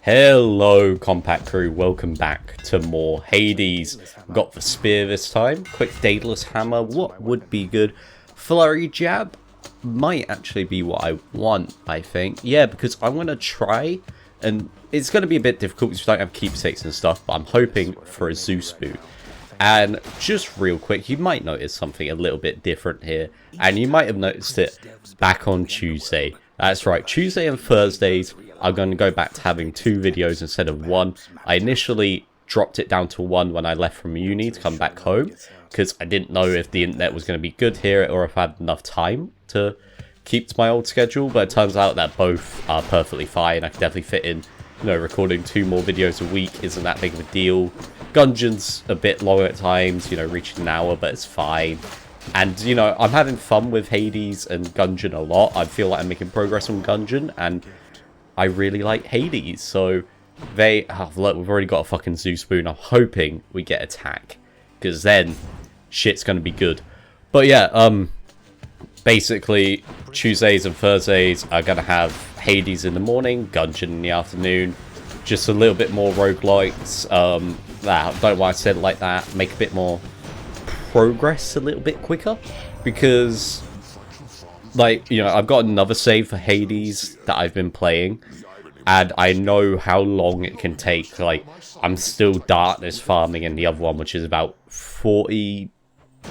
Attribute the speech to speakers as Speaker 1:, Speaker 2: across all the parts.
Speaker 1: Hello Compact crew, welcome back to more Hades. Got the spear this time, quick Daedalus hammer, what would be good? Flurry jab might actually be what I want, I think. Yeah, because I'm going to try, and it's going to be a bit difficult because we don't have keepsakes and stuff, but I'm hoping for a Zeus boot. And just real quick, you might notice something a little bit different here, and you might have noticed it back on Tuesday. That's right, Tuesday and Thursdays are going to go back to having 2 videos instead of 1. I initially dropped it down to 1 when I left from uni to come back home, because I didn't know if the internet was going to be good here or if I had enough time to keep to my old schedule, but it turns out that both are perfectly fine. I can definitely fit in, you know, recording 2 more videos a week isn't that big of a deal. Gungeon's a bit long at times, you know, reaching an hour, but it's fine. And, you know, I'm having fun with Hades and Gungeon a lot. I feel like I'm making progress on Gungeon, and I really like Hades. So, look, we've already got a fucking Zeus spoon. I'm hoping we get attack, because then shit's going to be good. But yeah, basically, Tuesdays and Thursdays are going to have Hades in the morning, Gungeon in the afternoon. Just a little bit more roguelites. I don't know why I said it like that. Make a bit more progress a little bit quicker, because, like, you know, I've got another save for Hades that I've been playing, and I know how long it can take. Like, I'm still darkness farming in the other one, which is about 40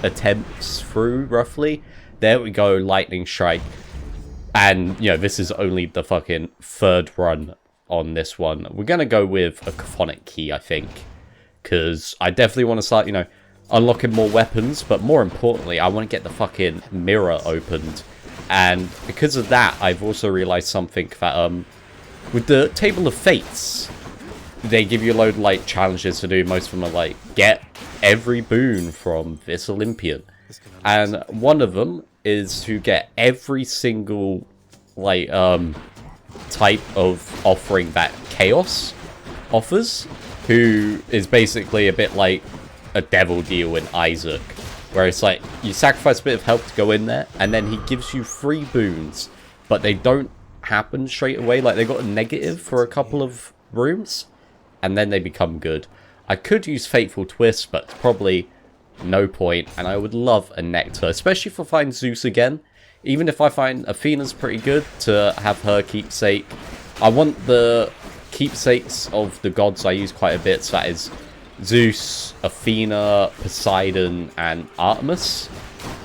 Speaker 1: attempts through, roughly. There we go, lightning strike. And, you know, this is only the fucking 3rd run on this one. We're gonna go with a Chthonic key, I think, because I definitely want to start, you know, unlocking more weapons, but more importantly, I want to get the fucking mirror opened. And because of that, I've also realized something that, with the Table of Fates, they give you a load of, like, challenges to do. Most of them are, like, get every boon from this Olympian. And one of them is to get every single, like, type of offering that Chaos offers, who is basically a bit like a devil deal in Isaac, where it's like you sacrifice a bit of health to go in there, and then he gives you 3 boons, but they don't happen straight away. Like, they got a negative for a couple of rooms, and then they become good. I could use Fateful Twist, but it's probably no point, and I would love a Nectar, especially if I find Zeus again. Even if I find Athena's pretty good to have her keepsake. I want the keepsakes of the gods I use quite a bit, so that is Zeus, Athena, Poseidon, and Artemis.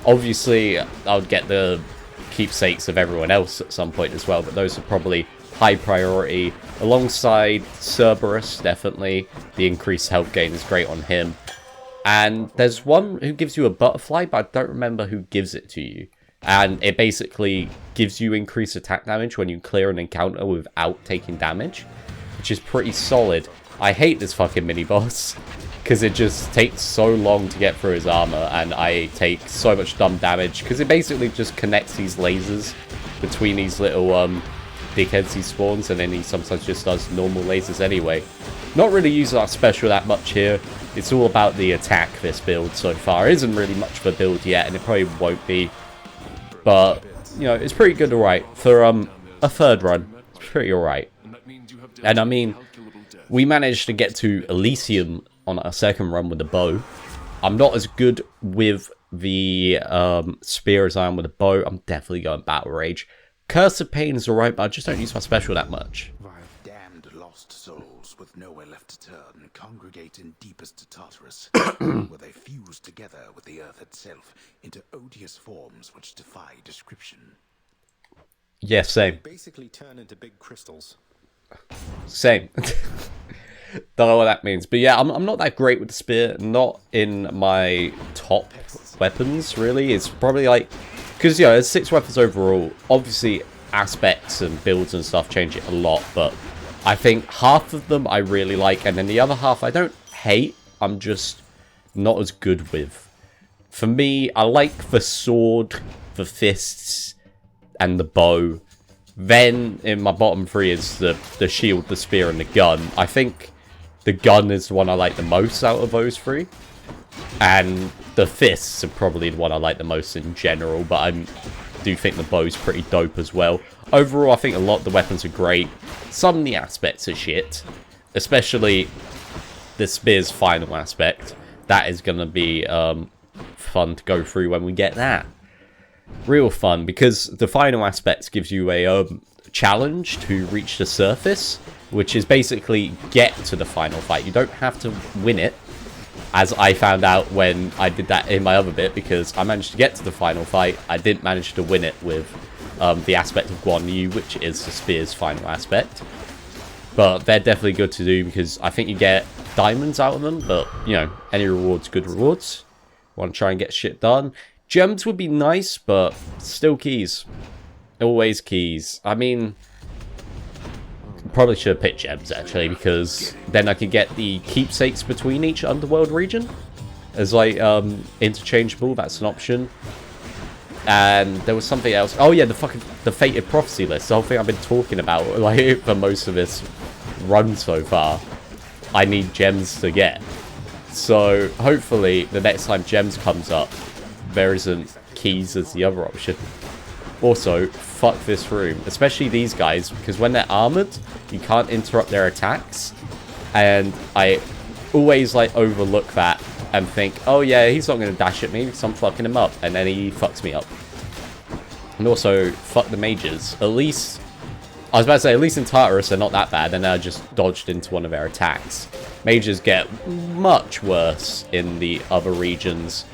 Speaker 1: Obviously, I would get the keepsakes of everyone else at some point as well, but those are probably high priority. Alongside Cerberus, definitely. The increased health gain is great on him. And there's one who gives you a butterfly, but I don't remember who gives it to you. And it basically gives you increased attack damage when you clear an encounter without taking damage, which is pretty solid. I hate this fucking mini-boss, because it just takes so long to get through his armor, and I take so much dumb damage, because it basically just connects these lasers between these little dickheads he spawns, and then he sometimes just does normal lasers anyway. Not really using our special that much here. It's all about the attack, this build so far. It isn't really much of a build yet, and it probably won't be. But, you know, it's pretty good, alright. For a 3rd run, it's pretty alright. And I mean, we managed to get to Elysium on our 2nd run with the bow. I'm not as good with the spear as I am with the bow. I'm definitely going Battle Rage. Curse of Pain is alright, but I just don't use my special that much.
Speaker 2: Damned lost souls with nowhere left to turn congregate in deepest Tartarus, where they fuse together with the earth itself into odious forms which defy description.
Speaker 1: Yeah, same.
Speaker 3: Basically turn into big crystals.
Speaker 1: Same. Don't know what that means. But yeah, I'm not that great with the spear. Not in my top weapons, really. It's probably like, because, you know, there's 6 weapons overall. Obviously, aspects and builds and stuff change it a lot, but I think half of them I really like, and then the other half I don't hate. I'm just not as good with. For me, I like the sword, the fists, and the bow. Then, in my bottom 3 is the shield, the spear, and the gun. I think the gun is the one I like the most out of those 3. And the fists are probably the one I like the most in general, but I'm do think the bow's pretty dope as well. Overall, I think a lot of the weapons are great. Some of the aspects are shit. Especially the spear's final aspect. That is going to be fun to go through when we get that. Real fun, because the final aspect gives you a challenge to reach the surface, which is basically get to the final fight. You don't have to win it, as I found out when I did that in my other bit, because I managed to get to the final fight. I didn't manage to win it with the aspect of Guan Yu, which is the spear's final aspect. But they're definitely good to do, because I think you get diamonds out of them, but, you know, any rewards, good rewards. Want to try and get shit done. Gems would be nice, but still keys. Always keys. I mean, probably should have picked gems, actually, because then I could get the keepsakes between each underworld region as, like, interchangeable. That's an option. And there was something else. Oh, yeah, the fated prophecy list. The whole thing I've been talking about, like, for most of this run so far. I need gems to get. So, hopefully, the next time gems comes up, there isn't keys as the other option. Also, fuck this room. Especially these guys, because when they're armored, you can't interrupt their attacks. And I always, like, overlook that and think, oh yeah, he's not going to dash at me because I'm fucking him up. And then he fucks me up. And also, fuck the mages. At least, I was about to say, at least in Tartarus, they're not that bad. And I just dodged into one of their attacks. Mages get much worse in the other regions.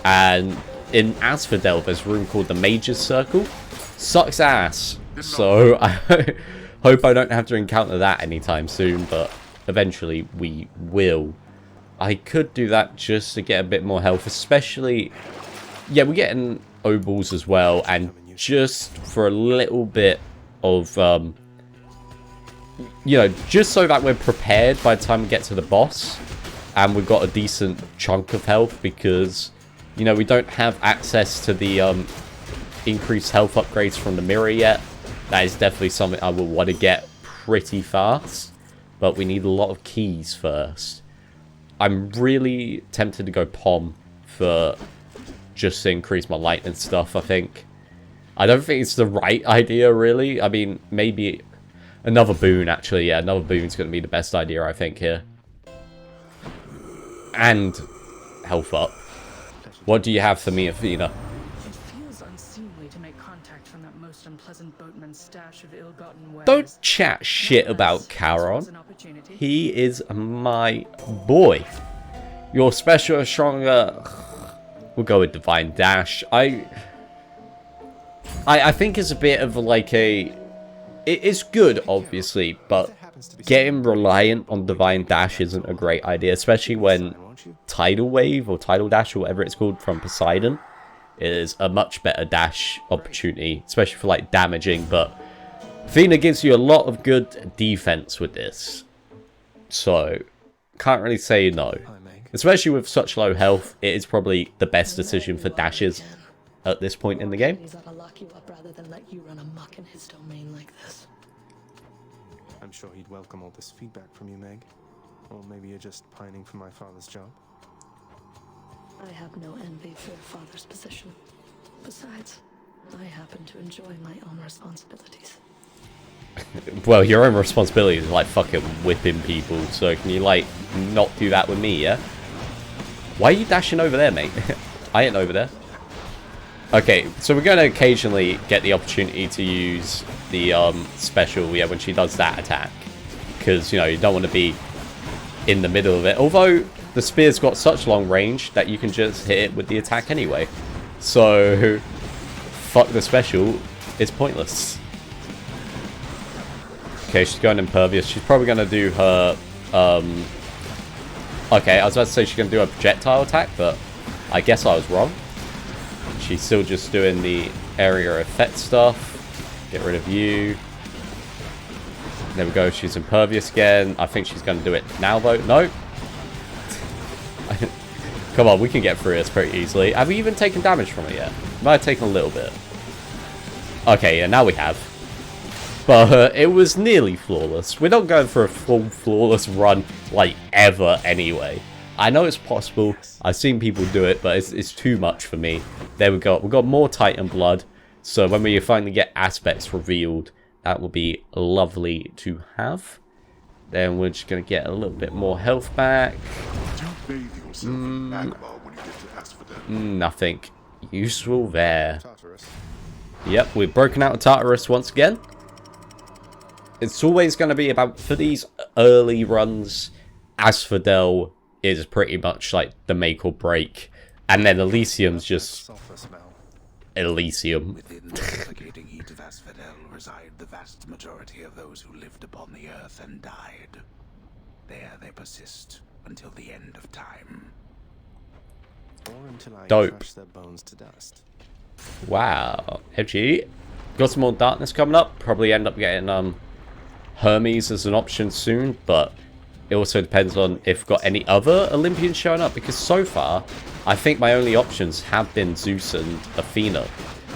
Speaker 1: And in Asphodel, there's a room called the Mage's Circle. Sucks ass. So I hope I don't have to encounter that anytime soon, but eventually we will. I could do that just to get a bit more health, especially... Yeah, we're getting obols as well, and just for a little bit of... you know, just so that we're prepared by the time we get to the boss, and we've got a decent chunk of health, because... You know, we don't have access to the increased health upgrades from the mirror yet. That is definitely something I will want to get pretty fast. But we need a lot of keys first. I'm really tempted to go Pom for just to increase my lightning stuff, I think. I don't think it's the right idea, really. I mean, maybe another boon, actually. Yeah, another boon's going to be the best idea, I think, here. And health up. What do you have for me, Athena?
Speaker 4: It feels unseemly to make contact from that most unpleasant boatman's stash of ill-gotten wares.
Speaker 1: Don't chat shit about Charon. He is my boy. Your special, stronger... We'll go with Divine Dash. I think it's a bit of like a... It's good, obviously, but getting reliant on Divine Dash isn't a great idea, especially when Tidal Wave or Tidal Dash or whatever it's called from Poseidon is a much better dash opportunity, especially for like damaging. But Athena gives you a lot of good defense with this, so can't really say no. Especially with such low health, it is probably the best decision for dashes at this point in the game.
Speaker 3: I'm sure he'd welcome all this feedback from you, Meg. Or maybe you're just pining for my father's job.
Speaker 5: I have no envy for your father's position. Besides, I happen to enjoy my own responsibilities.
Speaker 1: Well, your own responsibility is like fucking whipping people, so can you like not do that with me, yeah? Why are you dashing over there, mate? I ain't over there. Okay, so we're going to occasionally get the opportunity to use the special, yeah, when she does that attack. Because, you know, you don't want to be in the middle of it. Although, the spear's got such long range that you can just hit it with the attack anyway. So, fuck the special, it's pointless. Okay, she's going impervious. She's probably going to do her... Okay, I was about to say she's going to do a projectile attack, but I guess I was wrong. She's still just doing the area effect stuff. Get rid of you. There we go, she's impervious again. I think she's going to do it now, though. No. Come on, we can get through this pretty easily. Have we even taken damage from it yet? Might have taken a little bit. Okay, yeah, now we have. But it was nearly flawless. We're not going for a full flawless run, like, ever anyway. I know it's possible. I've seen people do it, but it's too much for me. There we go. We've got more Titan blood. So when we finally get aspects revealed, that will be lovely to have. Then we're just going to get a little bit more health back. Nothing useful there. Yep, we've broken out of Tartarus once again. It's always going to be about, for these early runs, Asphodel is pretty much like the make or break. And then Elysium's just Elysium.
Speaker 2: Within the suffocating heat of Asphodel reside the vast majority of those who lived upon the earth and died. There they persist until the end of time.
Speaker 3: Or until I
Speaker 1: Dope.
Speaker 3: crush their bones to dust.
Speaker 1: Wow. FG. Got some more darkness coming up. Probably end up getting Hermes as an option soon, but it also depends on if we've got any other Olympians showing up, because so far I think my only options have been Zeus and Athena.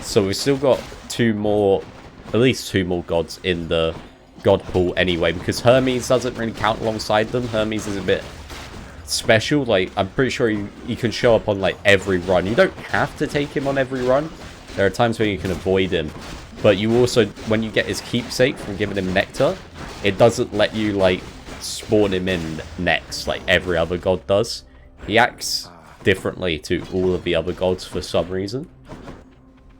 Speaker 1: So we've still got at least two more gods in the god pool anyway, because Hermes doesn't really count alongside them. Hermes is a bit special. Like, I'm pretty sure you can show up on like every run. You don't have to take him on every run. There are times where you can avoid him, but you also, when you get his keepsake from giving him nectar, it doesn't let you like spawn him in next like every other god does. He acts differently to all of the other gods for some reason,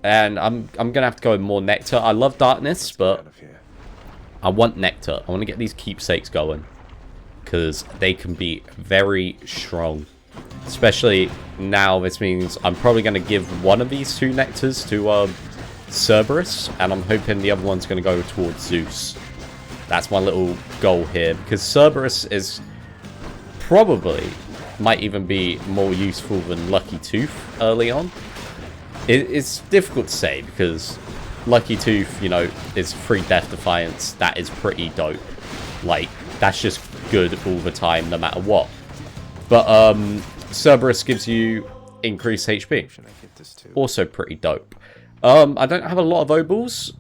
Speaker 1: and I'm gonna have to go with more nectar. I love darkness, but I want nectar. I want to get these keepsakes going, because they can be very strong. Especially now, this means I'm probably going to give one of these two nectars to Cerberus, and I'm hoping the other one's going to go towards Zeus. That's my little goal here, because Cerberus is probably, might even be more useful than Lucky Tooth early on. It's difficult to say, because Lucky Tooth, you know, is free death defiance. That is pretty dope. Like, that's just good all the time, no matter what. But Cerberus gives you increased HP. Also pretty dope. I don't have a lot of obols.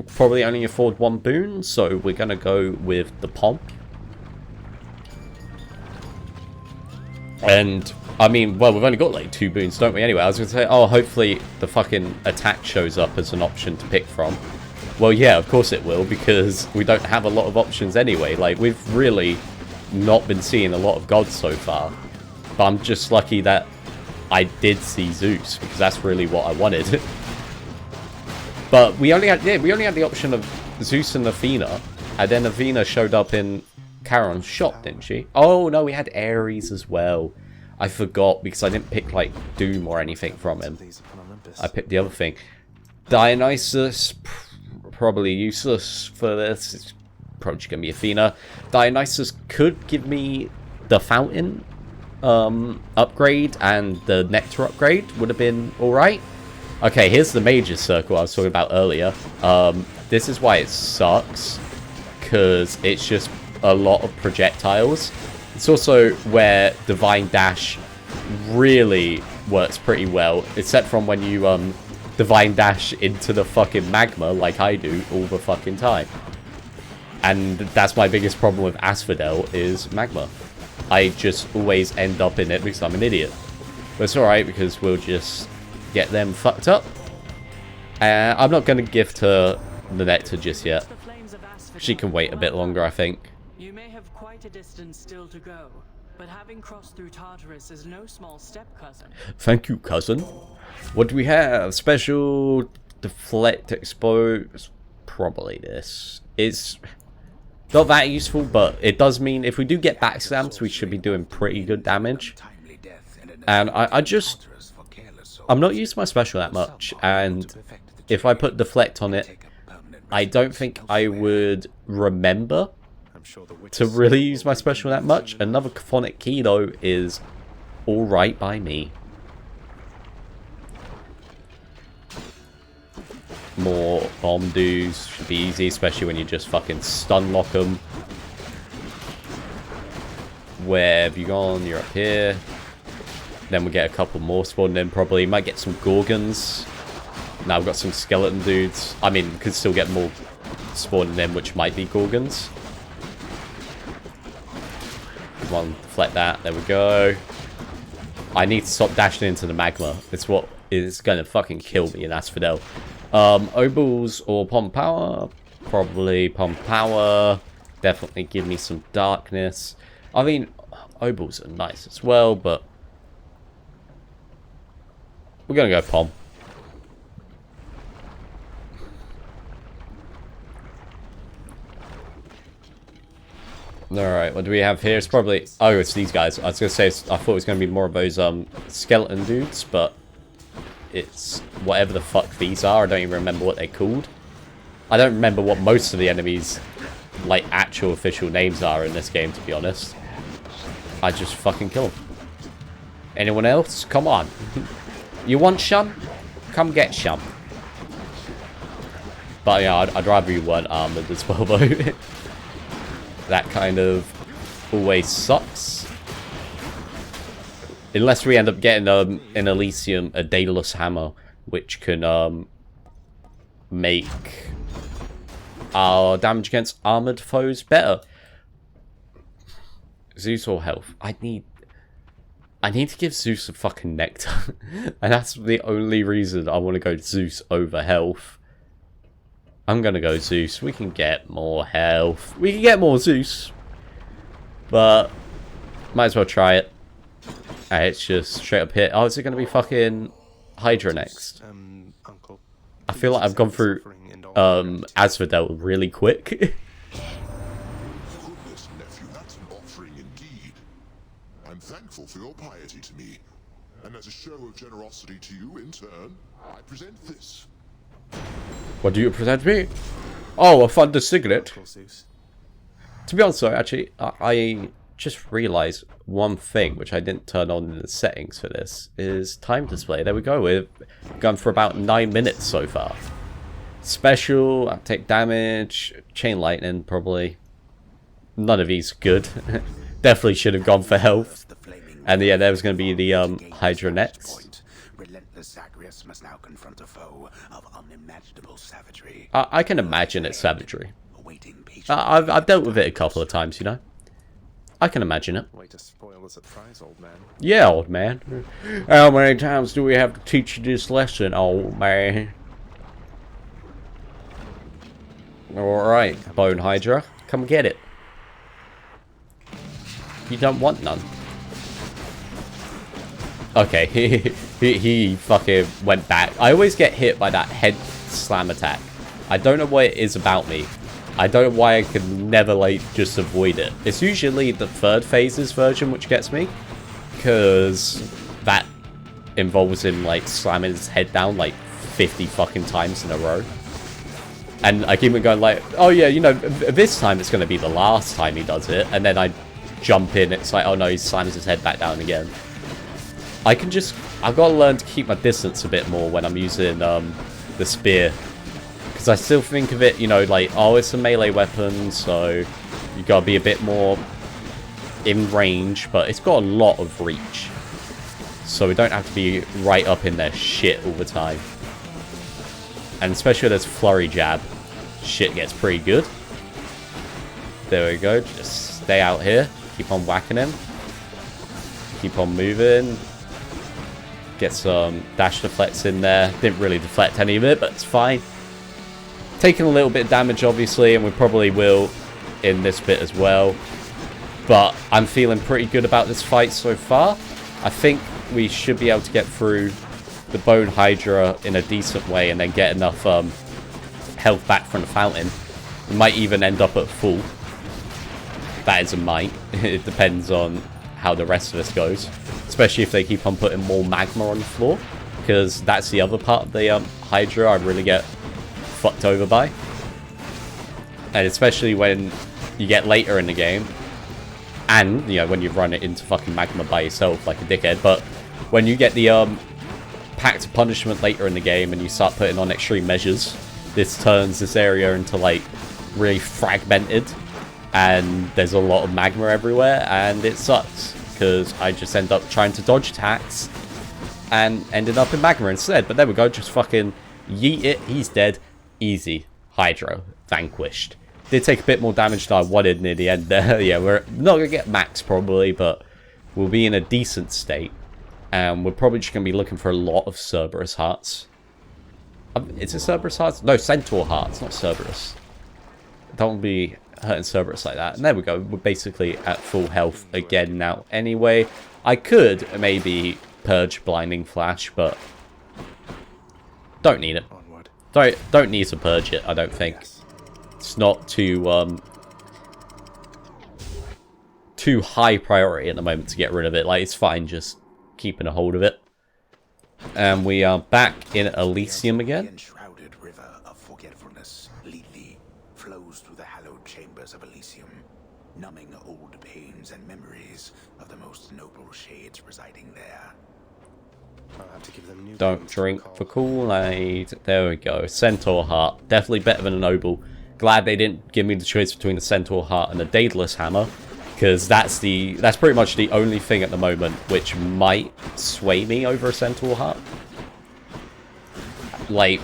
Speaker 1: Probably only afford one boon, so we're gonna go with the Pomp. And I mean, well, we've only got like 2 boons, don't we? Anyway, I was gonna say, oh, hopefully the fucking attack shows up as an option to pick from. Well, yeah, of course it will, because we don't have a lot of options anyway. Like, we've really not been seeing a lot of gods so far. But I'm just lucky that I did see Zeus, because that's really what I wanted. But we only had the option of Zeus and Athena, and then Athena showed up in Charon's shop, didn't she? Oh no, we had Ares as well. I forgot, because I didn't pick like Doom or anything from him. I picked the other thing. Dionysus, probably useless for this. It's probably just gonna be Athena. Dionysus could give me the fountain upgrade, and the nectar upgrade would have been alright. Okay, here's the major circle I was talking about earlier. This is why it sucks, because it's just a lot of projectiles. It's also where Divine Dash really works pretty well, except from when you Divine Dash into the fucking magma like I do all the fucking time. And that's my biggest problem with Asphodel, is magma. I just always end up in it because I'm an idiot. But it's alright, because we'll just get them fucked up. I'm not going to gift her the nectar just yet. She can wait a bit longer, I think.
Speaker 4: You may have quite a distance still to go, but having crossed through Tartarus is no small step, cousin.
Speaker 1: Thank you, cousin. What do we have? Special deflect expose. Probably this. It's not that useful, but it does mean if we do get backstabs, we should be doing pretty good damage. And I'm not using my special that much, and if I put deflect on it, I don't think I would remember to really use my special that much. Another Chthonic Key, though, is alright by me. More bomb dues should be easy, especially when you just fucking stun lock them. Where have you gone? You're up here. Then we get a couple more spawning in, probably. Might get some Gorgons. Now we've got some skeleton dudes. I mean, we could still get more spawning in, which might be Gorgons. Come on, deflect that. There we go. I need to stop dashing into the magma. It's what is going to fucking kill me in Asphodel. Obels or Pomp Power? Probably Pomp Power. Definitely give me some darkness. I mean, Obels are nice as well, but we're gonna go Pom. Alright, what do we have here? It's probably... Oh, it's these guys. I was gonna say, I thought it was gonna be more of those skeleton dudes, but it's whatever the fuck these are. I don't even remember what they're called. I don't remember what most of the enemies, like, actual official names are in this game, to be honest. I just fucking kill them. Anyone else? Come on. You want some? Come get some. But yeah, I'd rather you weren't armored as well, though. That kind of always sucks. Unless we end up getting in Elysium a Daedalus hammer, which can make our damage against armored foes better. Zeus or health? I need to give Zeus a fucking nectar. And that's the only reason I want to go Zeus over health. I'm gonna go Zeus. We can get more health. We can get more Zeus. But might as well try it. And it's just straight up here. Oh, is it gonna be fucking Hydra next?
Speaker 3: Uncle,
Speaker 1: I feel like I've gone through Asphodel really quick.
Speaker 6: Goodness, nephew, that's an offering indeed. I'm thankful for your piety to me. And as a show of generosity to you in turn, I present this.
Speaker 1: What do you present me? Oh, a Thunder Signet.
Speaker 3: Uncle Zeus.
Speaker 1: To be honest though, actually, I just realised one thing, which I didn't turn on in the settings for this, is time display. There we go, we've gone for about 9 minutes so far. Special, take damage, chain lightning, probably. None of these good. Definitely should have gone for health. And yeah, there was going to be the Hydra next.
Speaker 2: Relentless Zagreus must now confront a foe of unimaginable savagery.
Speaker 1: I can imagine it's savagery.
Speaker 2: Awaiting patience.
Speaker 1: I've dealt with it a couple of times, you know. I can imagine it.
Speaker 3: Way to spoil the surprise, old man.
Speaker 1: Yeah, old man. How many times do we have to teach you this lesson, old man? Alright, Bone Hydra. Come get it. You don't want none. Okay, he fucking went back. I always get hit by that head slam attack. I don't know what it is about me. I don't know why I can never, like, just avoid it. It's usually the third phases version which gets me. Because that involves him, like, slamming his head down, like, 50 fucking times in a row. And I keep on going, like, oh yeah, you know, this time it's going to be the last time he does it. And then I jump in, it's like, oh no, he slams his head back down again. I've got to learn to keep my distance a bit more when I'm using the spear. Because I still think of it, you know, like, oh, it's a melee weapon, so you got to be a bit more in range, but it's got a lot of reach. So we don't have to be right up in their shit all the time. And especially with this flurry jab, shit gets pretty good. There we go, just stay out here, keep on whacking him. Keep on moving. Get some dash deflects in there. Didn't really deflect any of it, but it's fine. Taking a little bit of damage, obviously, and we probably will in this bit as well. But I'm feeling pretty good about this fight so far. I think we should be able to get through the Bone Hydra in a decent way and then get enough health back from the fountain. We might even end up at full. That is a might. It depends on how the rest of this goes. Especially if they keep on putting more magma on the floor. Because that's the other part of the Hydra I really get fucked over by. And especially when you get later in the game. And, you know, when you run it into fucking magma by yourself like a dickhead. But when you get the Pact of Punishment later in the game and you start putting on extreme measures, this turns this area into, like, really fragmented. And there's a lot of magma everywhere, and it sucks. Because I just end up trying to dodge attacks and ended up in magma instead. But there we go, just fucking yeet it. He's dead. Easy. Hydra. Vanquished. Did take a bit more damage than I wanted near the end there. Yeah, we're not going to get max probably, but we'll be in a decent state. And we're probably just going to be looking for a lot of Cerberus hearts. Is it Cerberus hearts? No, Centaur hearts, not Cerberus. Don't be hurting Cerberus like that. And there we go. We're basically at full health again now anyway. I could maybe purge Blinding Flash, but don't need it. Don't need to purge it, I don't think. It's not too high priority at the moment to get rid of it. Like, it's fine just keeping a hold of it. And we are back in Elysium again.
Speaker 2: The enshrouded river of forgetfulness, Lethe, flows through the hallowed chambers of Elysium, numbing old pains and memories of the most noble shades residing there.
Speaker 3: I'll have to give them new
Speaker 1: Don't
Speaker 3: names to
Speaker 1: drink
Speaker 3: recall.
Speaker 1: for Kool-Aid. There we go. Centaur Heart. Definitely better than a Noble. Glad they didn't give me the choice between the Centaur Heart and the Daedalus Hammer. Because that's pretty much the only thing at the moment which might sway me over a Centaur Heart. Like,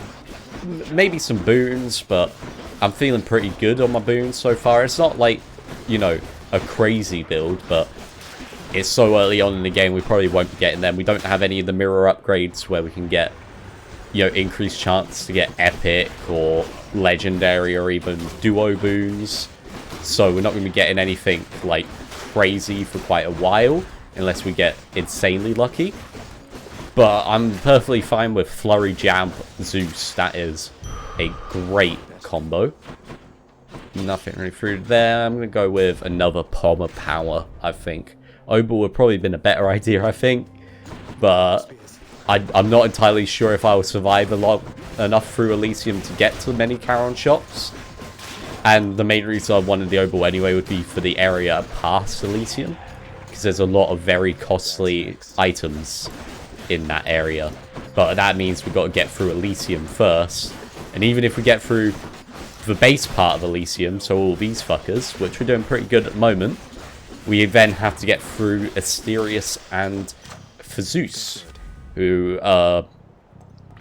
Speaker 1: maybe some boons, but I'm feeling pretty good on my boons so far. It's not like, you know, a crazy build, but it's so early on in the game we probably won't be getting them. We don't have any of the mirror upgrades where we can get, you know, increased chance to get epic or legendary or even duo boons. So we're not going to be getting anything like crazy for quite a while unless we get insanely lucky. But I'm perfectly fine with Flurry Jab Zeus. That is a great combo. Nothing really through there. I'm going to go with another Palmer Power, I think. Obel would probably been a better idea, I think. But I'm not entirely sure if I will survive enough through Elysium to get to many Charon shops. And the main reason I wanted the Obel anyway would be for the area past Elysium. Because there's a lot of very costly items in that area. But that means we've got to get through Elysium first. And even if we get through the base part of Elysium, so all these fuckers, which we're doing pretty good at the moment, we then have to get through Asterius and Zeus, who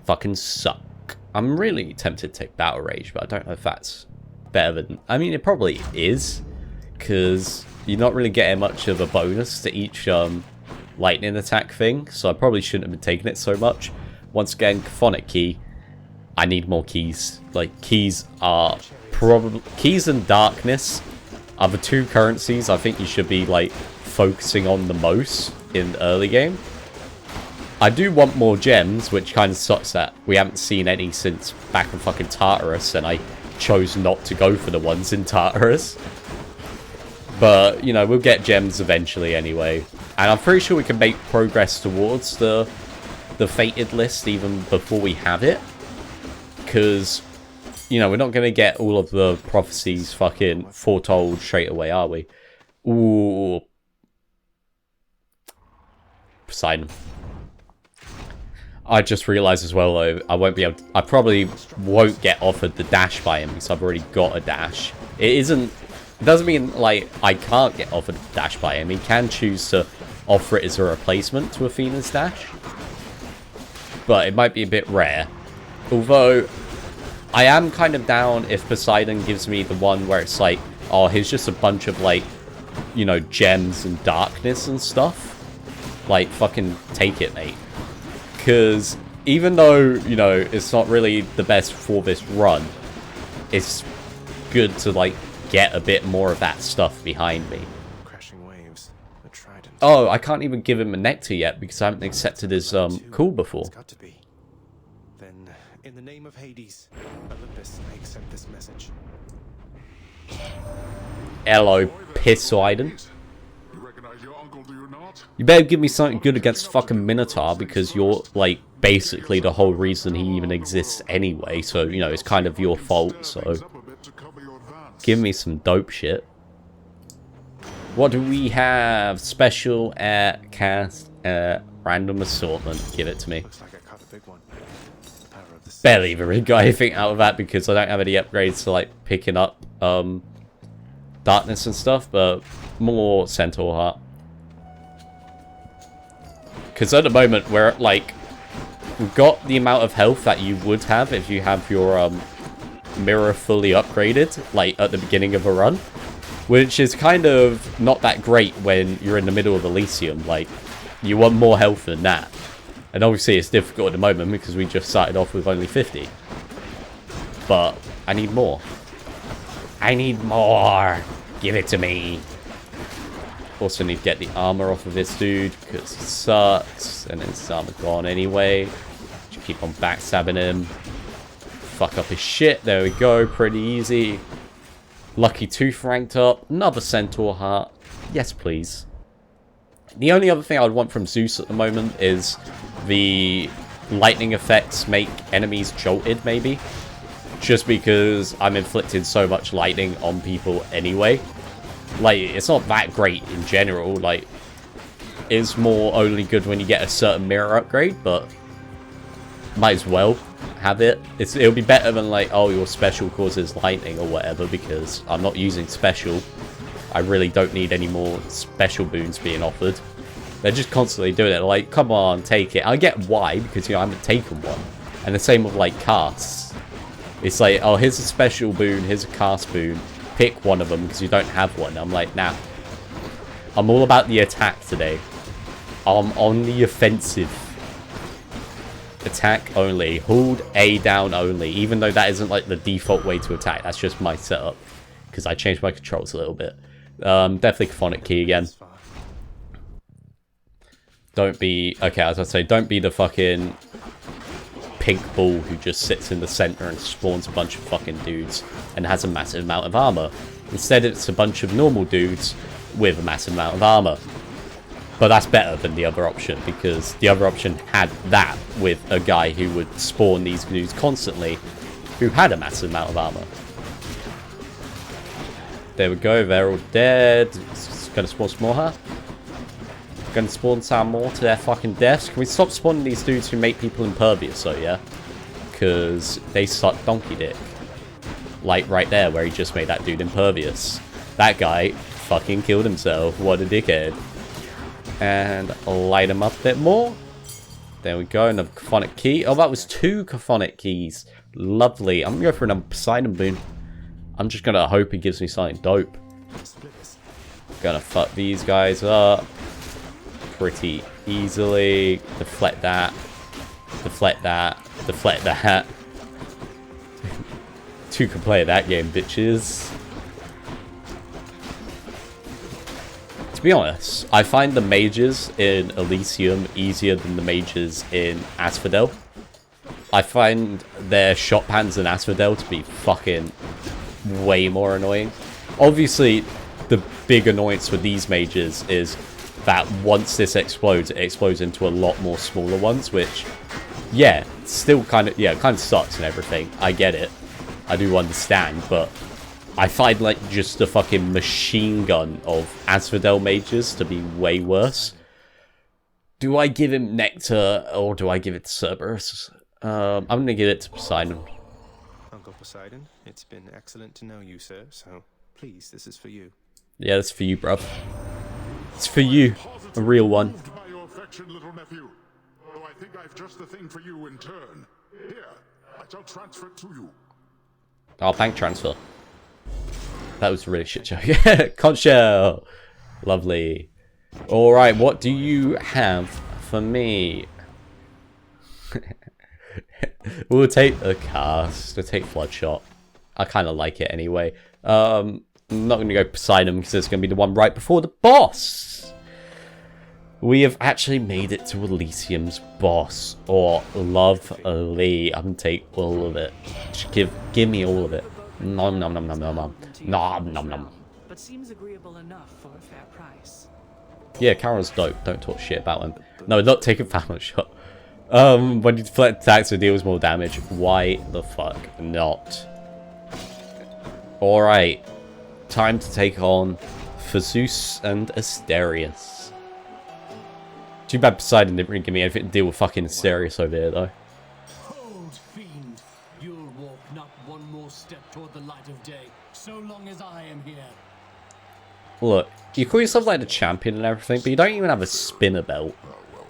Speaker 1: fucking suck. I'm really tempted to take Battle Rage, but I don't know if that's better than... I mean, it probably is, because you're not really getting much of a bonus to each lightning attack thing, so I probably shouldn't have been taking it so much. Once again, Chthonic Key. I need more keys. Like, keys are probably... Keys and Darkness are the two currencies I think you should be, like, focusing on the most in the early game. I do want more gems, which kind of sucks that we haven't seen any since back in fucking Tartarus, and I chose not to go for the ones in Tartarus. But, you know, we'll get gems eventually anyway. And I'm pretty sure we can make progress towards the Fated list even before we have it. Because, you know, we're not going to get all of the prophecies fucking foretold straight away, are we? Ooh. Poseidon. I just realised as well, though, I won't be able to, I probably won't get offered the dash by him because I've already got a dash. It doesn't mean, like, I can't get offered a dash by him. He can choose to offer it as a replacement to Athena's dash. But it might be a bit rare. Although, I am kind of down if Poseidon gives me the one where it's like, oh, here's just a bunch of, like, you know, gems and darkness and stuff. Like, fucking take it, mate. Because even though, you know, it's not really the best for this run, it's good to, like, get a bit more of that stuff behind me.
Speaker 3: Crashing waves, a trident.
Speaker 1: Oh, I can't even give him a nectar yet because I haven't accepted his call before.
Speaker 3: It's got to be. Then, in the name of Hades, Olympus, I accept this message.
Speaker 1: Hello, Poseidon.
Speaker 6: You recognize your uncle, do you not?
Speaker 1: You better give me something good against fucking Minotaur because you're, like, basically the whole reason he even exists anyway. So, you know, it's kind of your fault, so
Speaker 6: Up a bit to cover your advance.
Speaker 1: give me some dope shit. What do we have? Special air cast random assortment. Give it to me.
Speaker 3: Looks like I caught a big one. The power of the sea.
Speaker 1: Barely even really got anything out of that because I don't have any upgrades to, like, picking up darkness and stuff, but more Centaur Heart. Because at the moment we're like, we've got the amount of health that you would have if you have your mirror fully upgraded, like at the beginning of a run, which is kind of not that great when you're in the middle of Elysium. Like, you want more health than that. And obviously it's difficult at the moment because we just started off with only 50. But I need more. I need more. Give it to me. Also need to get the armor off of this dude because he sucks. And then his armor gone anyway. Just keep on backstabbing him. Fuck up his shit. There we go. Pretty easy. Lucky Tooth ranked up. Another Centaur heart. Yes, please. The only other thing I would want from Zeus at the moment is the lightning effects make enemies jolted, maybe. Just because I'm inflicting so much lightning on people anyway. Like, it's not that great in general. Like, it's more only good when you get a certain mirror upgrade, but might as well have it. It'll be better than like, oh, your special causes lightning or whatever, because I'm not using special. I really don't need any more special boons being offered. They're just constantly doing it. Like, come on, take it. I get why, because, you know, I haven't taken one. And the same with, like, casts. It's like, oh, here's a special boon, here's a cast boon. Pick one of them, because you don't have one. I'm like, nah. I'm all about the attack today. I'm on the offensive. Attack only. Hold A down only. Even though that isn't, like, the default way to attack. That's just my setup. Because I changed my controls a little bit. Definitely Chthonic Key again. Don't be... Okay, as I say, don't be the fucking pink ball who just sits in the center and spawns a bunch of fucking dudes and has a massive amount of armor. Instead, it's a bunch of normal dudes with a massive amount of armor. But that's better than the other option, because the other option had that with a guy who would spawn these dudes constantly who had a massive amount of armor. There we go, they're all dead. It's gonna spawn some more, huh? Gonna spawn some more to their fucking deaths. Can we stop spawning these dudes who make people impervious, so yeah? Because they suck donkey dick. Like right there, where he just made that dude impervious. That guy fucking killed himself. What a dickhead. And light him up a bit more. There we go, another Chthonic Key. Oh, that was 2 Chthonic Keys. Lovely. I'm gonna go for another Poseidon boon. I'm just gonna hope he gives me something dope. Gonna fuck these guys up pretty easily. Deflect that. Deflect that. Deflect that. 2 can play that game, bitches. To be honest, I find the mages in Elysium easier than the mages in Asphodel. I find their shot pans in Asphodel to be fucking way more annoying. Obviously, the big annoyance with these mages is that once this explodes, it explodes into a lot more smaller ones, which, yeah, still kind of sucks and everything. I get it. I do understand, but I find, like, just the fucking machine gun of Asphodel mages to be way worse. Do I give him Nectar, or do I give it to Cerberus? I'm gonna give it to Poseidon.
Speaker 3: Uncle Poseidon, it's been excellent to know you, sir, so please, this is for you.
Speaker 1: Yeah, that's for you, bruv. It's for you, a real one.
Speaker 6: Moved by your affection, little nephew. Though I think I've just the thing for you in turn. Here, I shall transfer it to you.
Speaker 1: Oh, bank transfer. That was a really shit show. Yeah, conch shell. Lovely. Alright, what do you have for me? We'll take a cast. We'll take Floodshot. I kind of like it anyway. I'm not going to go Poseidon because it's going to be the one right before the boss. We have actually made it to Elysium's boss. Or lovely. I'm going to take all of it. Just give me all of it. Nom nom nom nom nom nom. Nom nom nom.
Speaker 4: But seems agreeable enough for a fair price.
Speaker 1: Yeah, Carol's dope. Don't talk shit about him. No, not take a Phantom Shot. When you deflect attacks or deals more damage, why the fuck not? Alright. Time to take on Zeus and Asterius. Too bad Poseidon didn't really give me anything to deal with fucking Asterius over here, though.
Speaker 7: Hold, fiend. You'll walk not one more step toward the light of day, so long as I am here.
Speaker 1: Look, you call yourself like the champion and everything, but you don't even have a spinner belt.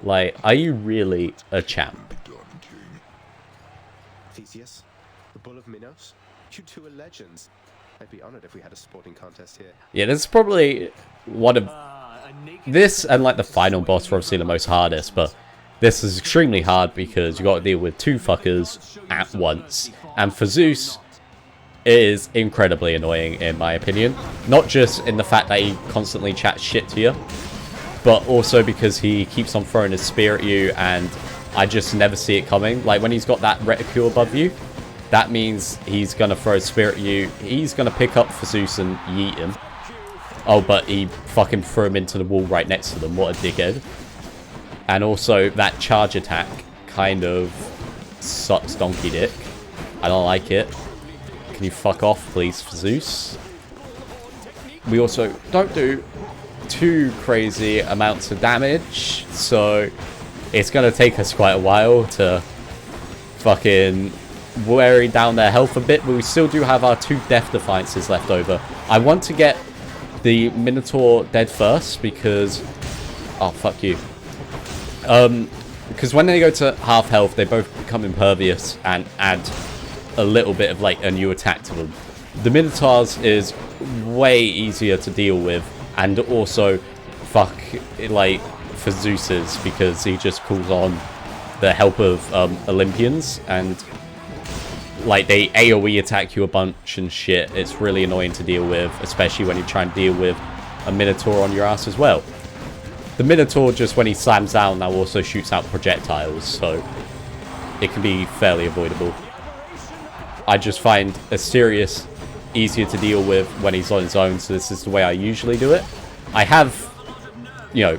Speaker 1: Like, are you really a champ?
Speaker 3: Theseus, the Bull of Minos, you two are legends. I'd be honored if we had a sporting contest here.
Speaker 1: Yeah, this is probably one of... This and, like, the final boss were obviously the most hardest, but This is extremely hard because you got to deal with two fuckers at once. And for Zeus, it is incredibly annoying in my opinion. Not just in the fact that he constantly chats shit to you, but also because he keeps on throwing his spear at you and I just never see it coming. Like when he's got that reticule above you, that means he's going to throw a spear at you. He's going to pick up for Zeus and yeet him. Oh, but he fucking threw him into the wall right next to them. What a dickhead. And also, that charge attack kind of sucks donkey dick. I don't like it. Can you fuck off, please, for Zeus? We also don't do too crazy amounts of damage, so it's going to take us quite a while to fucking wear down their health a bit, but we still do have our 2 death defiances left over. I want to get the Minotaur dead first because... oh, fuck you. Because when they go to half health, they both become impervious and add a little bit of like a new attack to them. The Minotaurs is way easier to deal with, and also fuck like for Zeus's because he just calls on the help of Olympians, and like they AoE attack you a bunch and shit. It's really annoying to deal with, especially when you try and deal with a Minotaur on your ass as well. The Minotaur, just when he slams down, now also shoots out projectiles, so it can be fairly avoidable. I just find Asterius easier to deal with when he's on his own, so this is the way I usually do it. I have, you know,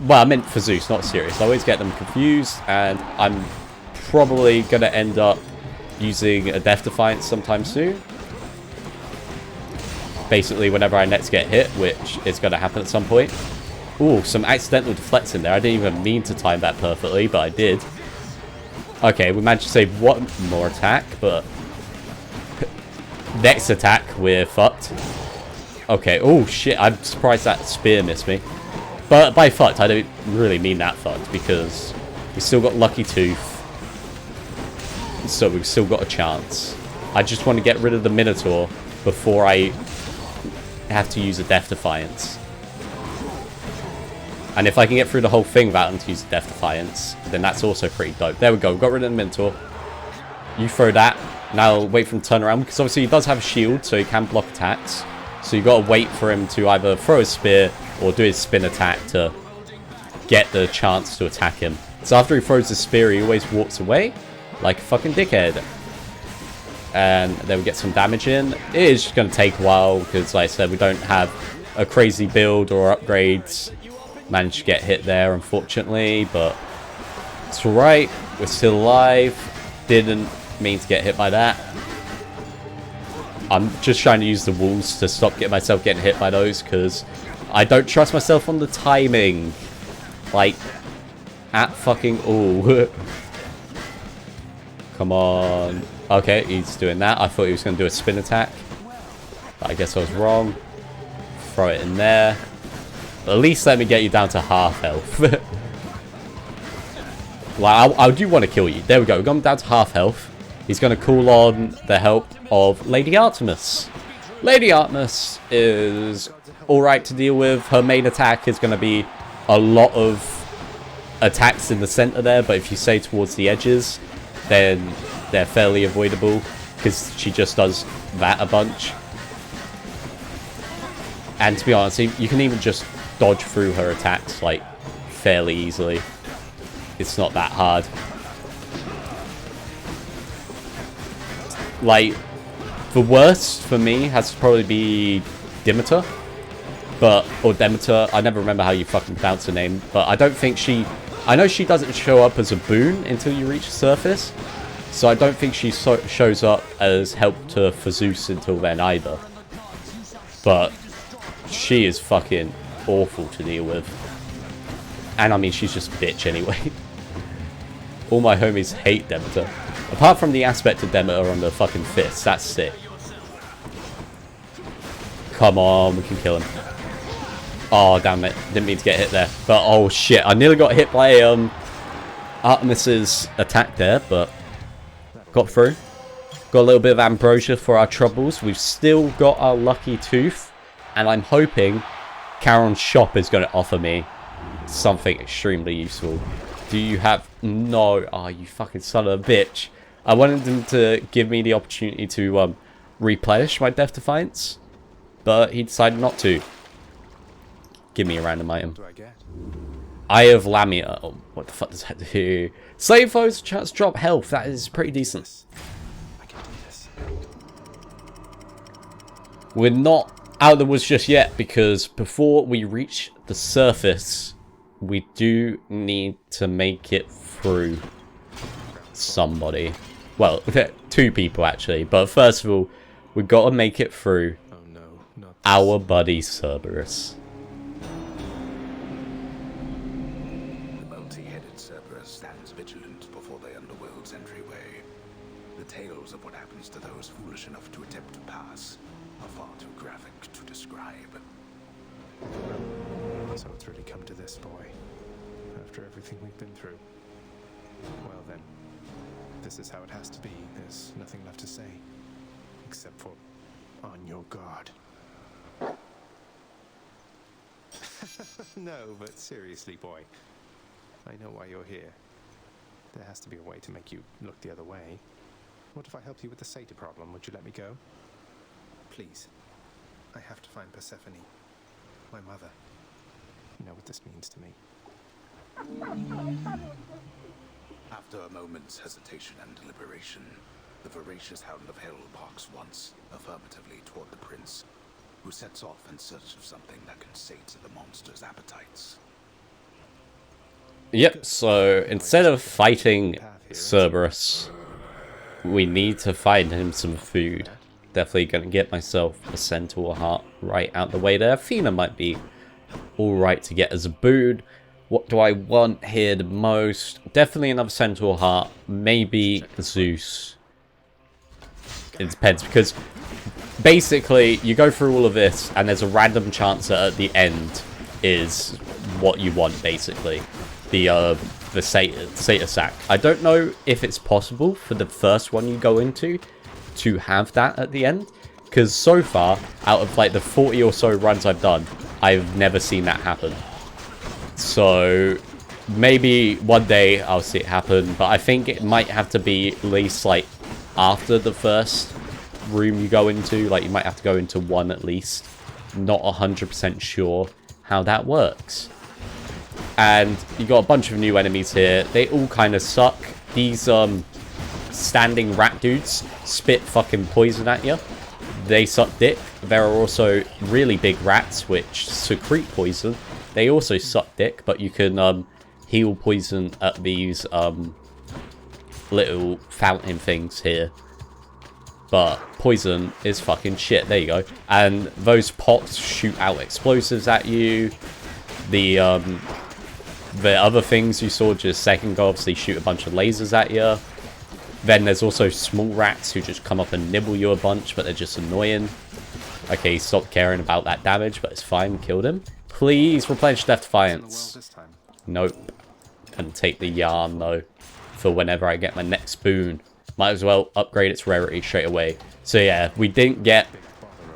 Speaker 1: well, I meant for Zeus, not Asterius. I always get them confused, and I'm probably going to end up using a Death Defiance sometime soon. Basically, whenever I next get hit, which is going to happen at some point. Ooh, some accidental deflects in there. I didn't even mean to time that perfectly, but I did. Okay, we managed to save one more attack, but... next attack, we're fucked. Okay, oh shit, I'm surprised that spear missed me. But by fucked, I don't really mean that fucked, because we still got Lucky Tooth. So we've still got a chance. I just want to get rid of the Minotaur before I have to use a Death Defiance. And if I can get through the whole thing without having to use Death Defiance, then that's also pretty dope. There we go. Got rid of the Minotaur. You throw that. Now wait for him to turn around, because obviously he does have a shield, so he can block attacks. So you got to wait for him to either throw a spear or do his spin attack to get the chance to attack him. So after he throws the spear, he always walks away like a fucking dickhead. And then we get some damage in. It is just going to take a while, because like I said, we don't have a crazy build or upgrades. Managed to get hit there, unfortunately, but it's alright. We're still alive. Didn't mean to get hit by that. I'm just trying to use the walls to stop myself getting hit by those, because I don't trust myself on the timing. Like, at fucking all. Come on. Okay, he's doing that. I thought he was going to do a spin attack, but I guess I was wrong. Throw it in there. At least let me get you down to half health. Well, I do want to kill you. There we go. We've gone down to half health. He's going to call on the help of Lady Artemis. Lady Artemis is alright to deal with. Her main attack is going to be a lot of attacks in the center there, but if you stay towards the edges, then they're fairly avoidable, because she just does that a bunch. And to be honest, you can even just dodge through her attacks like fairly easily. It's not that hard. Like, the worst for me has to probably be Demeter. Or Demeter. I never remember how you fucking pronounce her name. But I don't think she... I know she doesn't show up as a boon until you reach the surface. So I don't think she shows up as help to for Zeus until then either. But she is fucking awful to deal with. And I mean, she's just a bitch anyway. All my homies hate Demeter. Apart from the aspect of Demeter on the fucking fist. That's sick. Come on, we can kill him. Oh, damn it. Didn't mean to get hit there. But, oh shit. I nearly got hit by Artemis's attack there, but got through. Got a little bit of ambrosia for our troubles. We've still got our Lucky Tooth. And I'm hoping Charon's shop is going to offer me something extremely useful. Do you have... No. Oh, you fucking son of a bitch. I wanted them to give me the opportunity to replenish my Death Defiance, but he decided not to. Give me a random item.
Speaker 3: What do I get?
Speaker 1: Eye of Lamia. Oh, what the fuck does that do? Slave foes chance to drop health. That is pretty decent.
Speaker 3: I can do this.
Speaker 1: We're not out of the woods just yet, because before we reach the surface, we do need to make it through somebody. Well, 2 people actually. But first of all, we've got to make it through
Speaker 3: Oh no, not
Speaker 1: our buddy Cerberus.
Speaker 2: The multi-headed Cerberus stands vigilant before the underworld's entryway. The tales of what happens to those foolish enough to attempt to pass are far too graphic to describe.
Speaker 3: So it's really come to this, boy. After everything we've been through. Well then, this is how it has to be. There's nothing left to say. Except for, on your guard. No, but seriously, boy. I know why you're here. There has to be a way to make you look the other way. What if I helped you with the Satyr problem? Would you let me go? Please. I have to find Persephone. My mother. You know what this means to me.
Speaker 2: After a moment's hesitation and deliberation, the voracious hound of hell barks once, affirmatively toward the prince, who sets off in search of something that can sate the monster's appetites.
Speaker 1: Yep, so instead of fighting Cerberus, we need to find him some food. Definitely going to get myself a centaur heart right out the way there. Athena might be alright to get as a boon. What do I want here the most? Definitely another centaur heart. Maybe Zeus. It depends, because basically you go through all of this and there's a random chance that at the end is what you want, basically. The Satyr sack. I don't know if it's possible for the first one you go into to have that at the end, because so far, out of like the 40 or so runs I've done, I've never seen that happen. So maybe one day I'll see it happen, but I think it might have to be at least like after the first room you go into. Like you might have to go into one at least. Not 100% sure how that works. And you got a bunch of new enemies here. They all kind of suck. These standing rat dudes spit fucking poison at you. They suck dick. There are also really big rats which secrete poison. They also suck dick, but you can heal poison at these little fountain things here. But poison is fucking shit. There you go. And those pots shoot out explosives at you. The other things you saw just a second ago obviously shoot a bunch of lasers at you. Then there's also small rats who just come up and nibble you a bunch, but they're just annoying. Okay, stop caring about that damage, but it's fine. Killed him. Please replenish Death Defiance. Nope. And take the yarn, though, for whenever I get my next boon. Might as well upgrade its rarity straight away. So yeah, we didn't get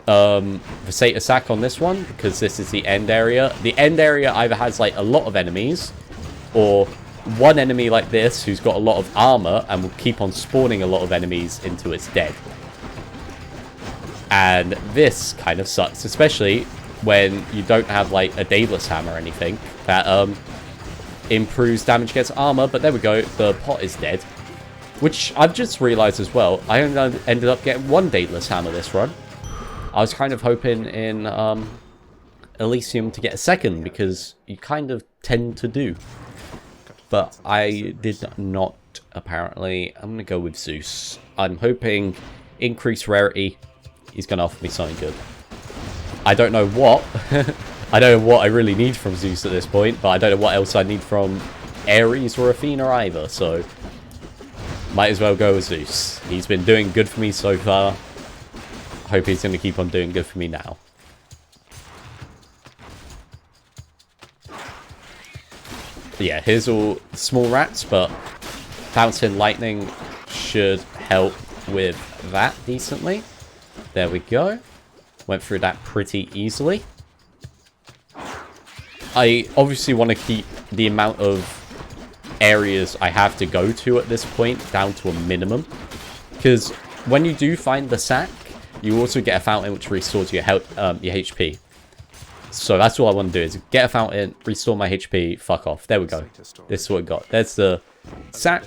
Speaker 1: the Satyr sack on this one, because this is the end area. The end area either has like a lot of enemies, or one enemy like this who's got a lot of armor and will keep on spawning a lot of enemies into its dead. And this kind of sucks, especially when you don't have like a Daedalus hammer or anything that improves damage against armor. But there we go, the pot is dead, which I've just realized as well. I ended up getting one Daedalus hammer this run. I was kind of hoping in Elysium to get a second, because you kind of tend to do. But I did not, apparently. I'm going to go with Zeus. I'm hoping increased rarity. He's going to offer me something good. I don't know what. I don't know what I really need from Zeus at this point, but I don't know what else I need from Ares or Athena either, so might as well go with Zeus. He's been doing good for me so far. Hope he's going to keep on doing good for me now. Yeah, here's all small rats, but Fountain Lightning should help with that decently. There we go. Went through that pretty easily. I obviously want to keep the amount of areas I have to go to at this point down to a minimum. Because when you do find the sack, you also get a fountain which restores your health, your HP. So that's all I want to do is get a fountain, restore my HP, fuck off. There we go. This is what we got. There's the sack.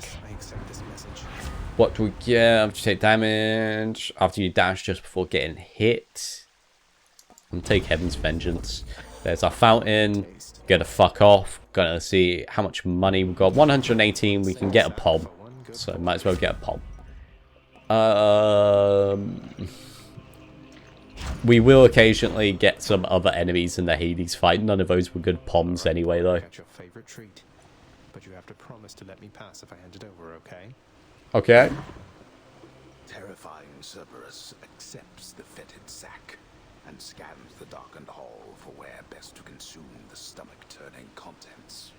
Speaker 1: What do we get after you take damage? After you dash just before getting hit. And take Heaven's Vengeance. There's our fountain. Get a fuck off. Gonna see how much money we've got. 118. We can get a pom. So might as well get a pom. We will occasionally get some other enemies in the Hades fight. None of those were good poms anyway, though.
Speaker 3: Got your favorite treat, but you have to promise to let me pass if I hand it over, okay?
Speaker 1: Okay.
Speaker 2: Terrifying Cerberus accepts the fetid sack and scans the darkened hall for where best to consume the stomach-turning contents.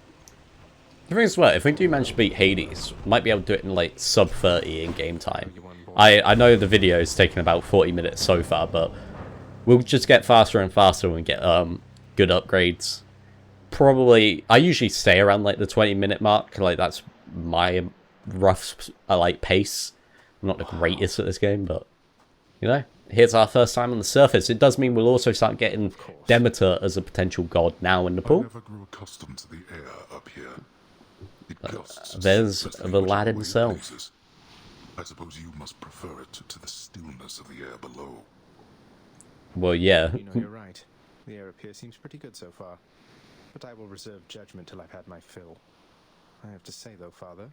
Speaker 1: The thing is, well, if we do manage to beat Hades, we might be able to do it in like sub 30 in game time. I know the video is taking about 40 minutes so far, but we'll just get faster and faster when we get good upgrades. Probably, I usually stay around like the 20-minute mark. Like that's my rough like pace. I'm not the greatest at this game, but you know, here's our first time on the surface. It does mean we'll also start getting Demeter as a potential god now in the pool.
Speaker 6: I never grew accustomed to the air up here. It gusts
Speaker 1: There's
Speaker 6: as
Speaker 1: the lad
Speaker 6: it
Speaker 1: himself.
Speaker 6: blazes. I suppose you must prefer it to the stillness of the air below.
Speaker 1: Well, yeah.
Speaker 3: You know, you're right. The air up here seems pretty good so far. But I will reserve judgment till I've had my fill. I have to say, though, Father,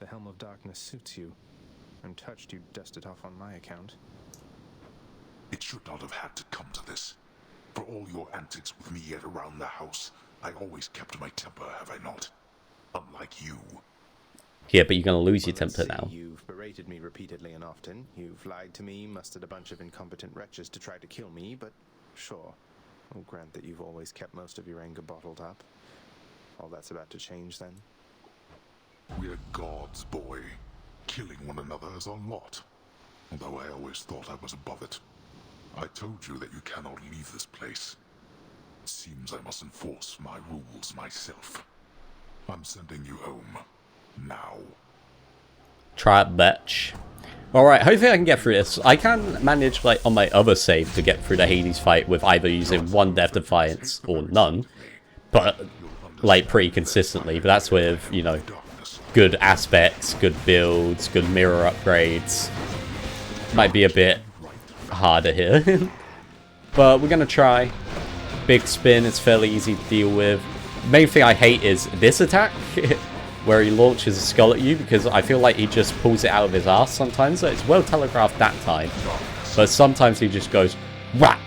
Speaker 3: the Helm of Darkness suits you. I'm touched you dust it off on my account.
Speaker 6: It should not have had to come to this. For all your antics with me yet around the house, I always kept my temper, have I not? Unlike you.
Speaker 1: Yeah, but you're going to lose your
Speaker 3: Well, let's
Speaker 1: temper
Speaker 3: see,
Speaker 1: now.
Speaker 3: You've berated me repeatedly and often. You've lied to me, mustered a bunch of incompetent wretches to try to kill me, but sure. I'll grant that you've always kept most of your anger bottled up. All that's about to change, then?
Speaker 6: We're gods, boy. Killing one another is our lot. Although I always thought I was above it. I told you that you cannot leave this place. It seems I must enforce my rules myself. I'm sending you home. Now.
Speaker 1: Try it, bitch. Alright, hopefully I can get through this. I can manage, like, on my other save to get through the Hades fight with either using one Death Defiance or none. But, like, pretty consistently. But that's with, you know, good aspects, good builds, good mirror upgrades. Might be a bit harder here. But we're going to try. Big spin, it's fairly easy to deal with. Main thing I hate is this attack. Where he launches a skull at you, because I feel like he just pulls it out of his ass sometimes. So it's well telegraphed that time. But sometimes he just goes, whap!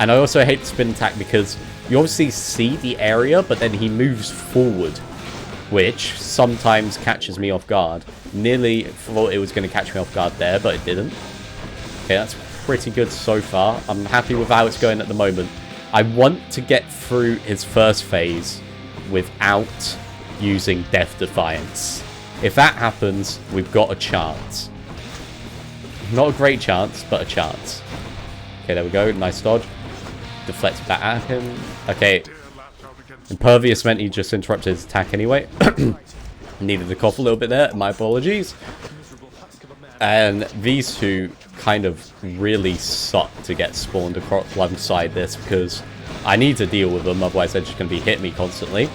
Speaker 1: And I also hate the spin attack because you obviously see the area, but then he moves forward. Which sometimes catches me off guard. Nearly thought it was going to catch me off guard there, but it didn't. Okay, that's pretty good so far. I'm happy with how it's going at the moment. I want to get through his first phase without using Death Defiance. If that happens, we've got a chance. Not a great chance, but a chance. Okay, there we go. Nice dodge. Deflects back at him. Okay. Impervious meant he just interrupted his attack anyway. Needed to cough a little bit there. My apologies. And these two kind of really suck to get spawned across alongside this because I need to deal with them, otherwise they're just going to be hitting me constantly.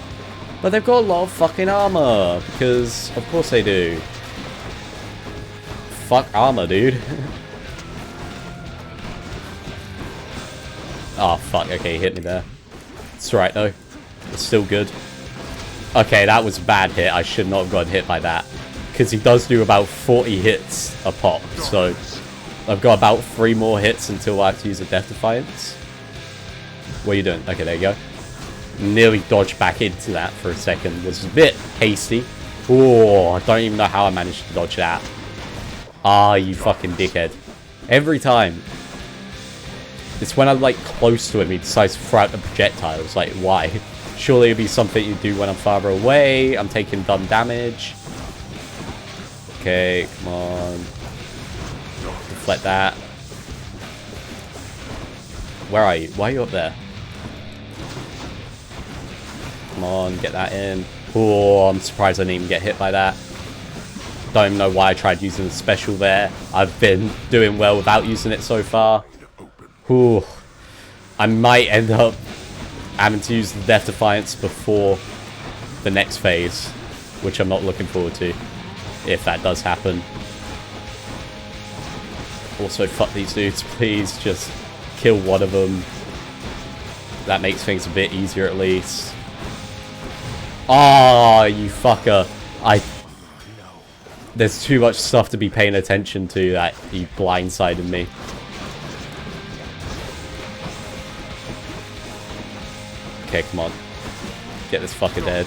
Speaker 1: But they've got a lot of fucking armor, because of course they do. Fuck armor, dude. Oh, fuck. Okay, hit me there. It's right, though. It's still good. Okay, that was a bad hit. I should not have gotten hit by that. Because he does do about 40 hits a pop. So, I've got about 3 more hits until I have to use a Death Defiance. What are you doing? Okay, there you go. Nearly dodged back into that for a second. Was a bit hasty. Oh, I don't even know how I managed to dodge that. Ah, you fucking dickhead. Every time. It's when I'm like close to him, he decides to throw out the projectiles. Like, why? Surely it'd be something you do when I'm farther away. I'm taking dumb damage. Okay, come on. Deflect that. Where are you? Why are you up there? Come on, get that in. Oh, I'm surprised I didn't even get hit by that. Don't even know why I tried using the special there. I've been doing well without using it so far. Ooh. I might end up having to use the Death Defiance before the next phase, which I'm not looking forward to, if that does happen. Also, fuck these dudes, please. Just kill one of them. That makes things a bit easier at least. Ah, you fucker. There's too much stuff to be paying attention to that you blindsided me. Okay, come on. Get this fucker dead.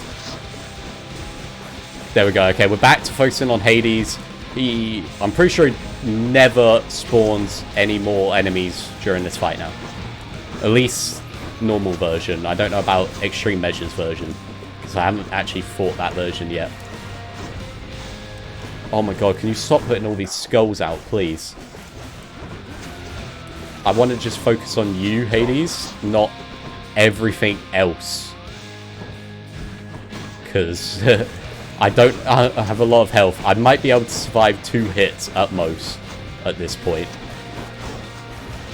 Speaker 1: There we go. Okay, we're back to focusing on Hades. I'm pretty sure he never spawns any more enemies during this fight now. At least normal version. I don't know about Extreme Measures version, because I haven't actually fought that version yet. Oh my god, can you stop putting all these skulls out, please? I want to just focus on you, Hades, not everything else. Because I have a lot of health. I might be able to survive 2 hits at most at this point.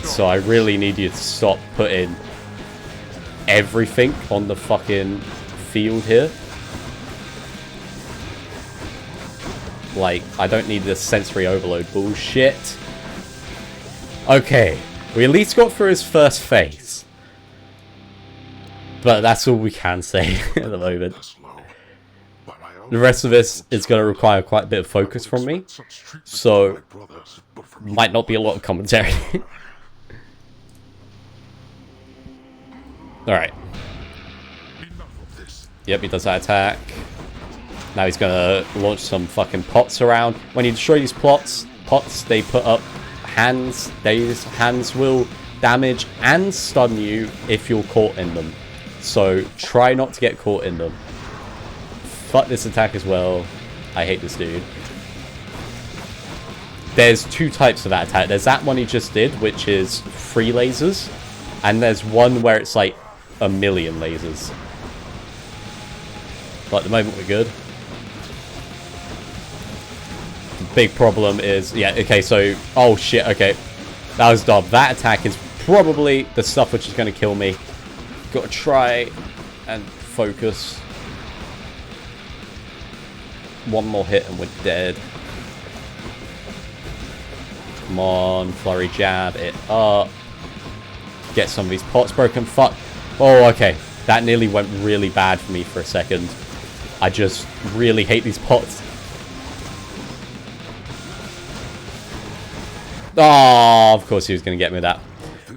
Speaker 1: So I really need you to stop putting everything on the fucking field here. Like, I don't need this sensory overload bullshit. Okay, we at least got through his first phase. But that's all we can say at the moment. The rest of this is going to require quite a bit of focus from me. So, might not be a lot of commentary. Alright. Yep, he does that attack. Now he's gonna launch some fucking pots around. When you destroy these pots, they put up hands. These hands will damage and stun you if you're caught in them. So try not to get caught in them. Fuck this attack as well. I hate this dude. There's 2 types of that attack. There's that one he just did, which is 3 lasers. And there's one where it's like 1,000,000 lasers. But at the moment we're good. Big problem is, yeah, okay, so, oh shit, okay, that was dumb. That attack is probably the stuff which is going to kill me. Got to try and focus. One more hit and we're dead. Come on, flurry jab it up. Get some of these pots broken. Fuck. Oh, okay, that nearly went really bad for me for a second. I just really hate these pots. Oh, of course he was going to get me that.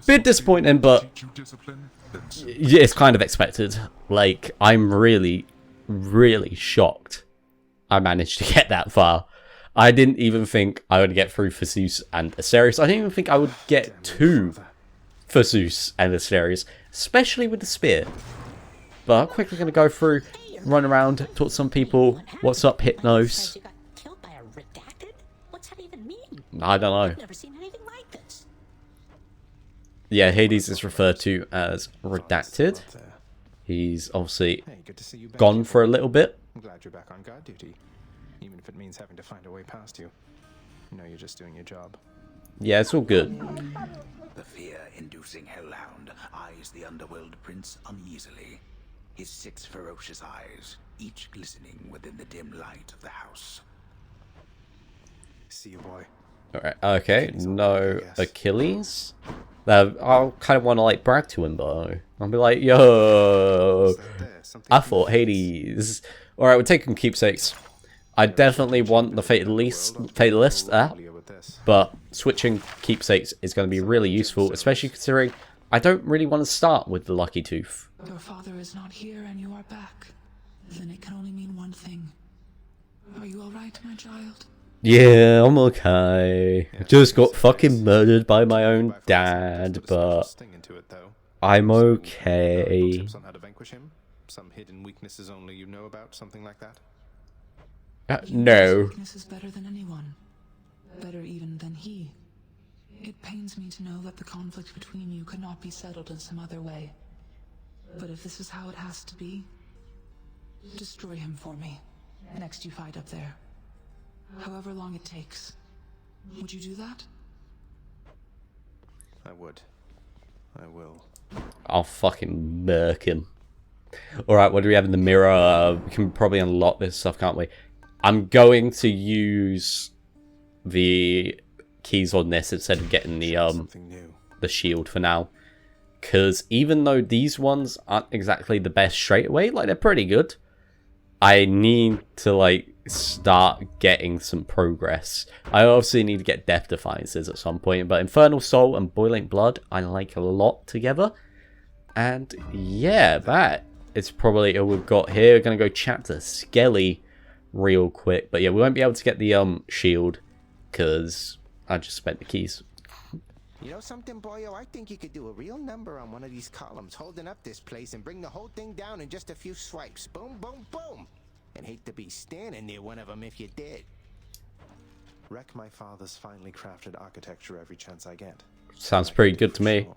Speaker 1: Bit disappointing, but it's kind of expected. Like, I'm really, really shocked I managed to get that far. I didn't even think I would get through Theseus and Asterius. I didn't even think I would get to Theseus and Asterius, especially with the spear. But I'm quickly going to go through, run around, talk to some people. What's up, Hypnos? I don't know.
Speaker 8: Never seen anything like this.
Speaker 1: Yeah, Hades is referred to as redacted. He's obviously gone for a little bit.
Speaker 3: I'm glad you're back on guard duty, even if it means having to find a way past you. You know you're just doing your job.
Speaker 1: Yeah, it's all good.
Speaker 2: The fear-inducing hellhound eyes the underworld prince uneasily. His 6 ferocious eyes, each glistening within the dim light of the house.
Speaker 3: See you, boy.
Speaker 1: Alright, okay, no Achilles. I'll kind of want to, like, brag to him, though. I'll be like, yo, I fought Hades. Alright, we're taking keepsakes. I definitely want the Fatalist, but switching keepsakes is going to be really useful, especially considering I don't really want to start with the Lucky Tooth.
Speaker 4: Your father is not here and you are back. Then it can only mean one thing. Are you alright, my child?
Speaker 1: Yeah, I'm okay. I just got fucking murdered by my own dad, but I'm okay.
Speaker 3: Tips on how to vanquish him? Some hidden weaknesses only you know about, something like that?
Speaker 1: No.
Speaker 4: Weakness is better than anyone. Better even than he. It pains me to know that the conflict between you could not be settled in some other way. But if this is how it has to be, Destroy him for me. Next you fight up there. However long it takes. Would you do that?
Speaker 3: I would. I will.
Speaker 1: I'll fucking murk him. Alright, what do we have in the mirror? We can probably unlock this stuff, can't we? I'm going to use the keys on this instead of getting the shield for now. Because even though these ones aren't exactly the best straight away, like, they're pretty good, I need to, like, start getting some progress. I obviously need to get Death Defiances at some point, but Infernal Soul and Boiling Blood I like a lot together. And yeah, that is probably all we've got here. We're going to go chat to Skelly real quick. But yeah, we won't be able to get the shield because I just spent the keys.
Speaker 8: You know something, boyo? I think you could do a real number on one of these columns, holding up this place and bring the whole thing down in just a few swipes. Boom, boom, boom. And hate to be standing near one of them if you did.
Speaker 3: Wreck my father's finely crafted architecture every chance I get.
Speaker 1: Sounds pretty good to me.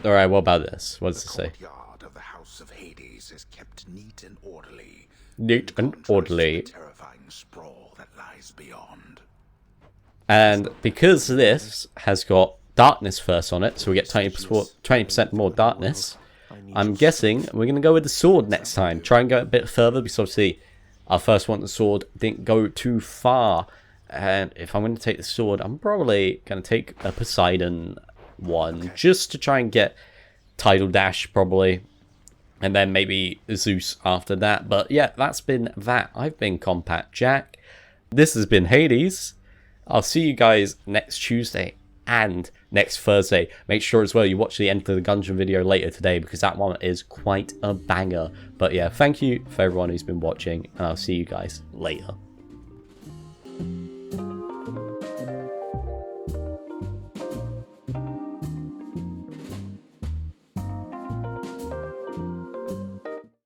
Speaker 1: Alright, what about this? What does it say?
Speaker 2: The courtyard of the House of Hades is kept neat and orderly.
Speaker 1: Neat and orderly.
Speaker 2: The terrifying sprawl that lies beyond.
Speaker 1: And because this has got darkness first on it, so we get 20% more darkness, I'm guessing we're going to go with the sword next time. Try and go a bit further, because obviously our first one, the sword, didn't go too far. And if I'm going to take the sword, I'm probably going to take a Poseidon one, just to try and get Tidal Dash, probably. And then maybe Zeus after that. But yeah, that's been that. I've been CompactJack. This has been Hades. I'll see you guys next Tuesday and next Thursday. Make sure as well you watch the Enter the Gungeon video later today, because that one is quite a banger. But yeah, thank you for everyone who's been watching, and I'll see you guys later.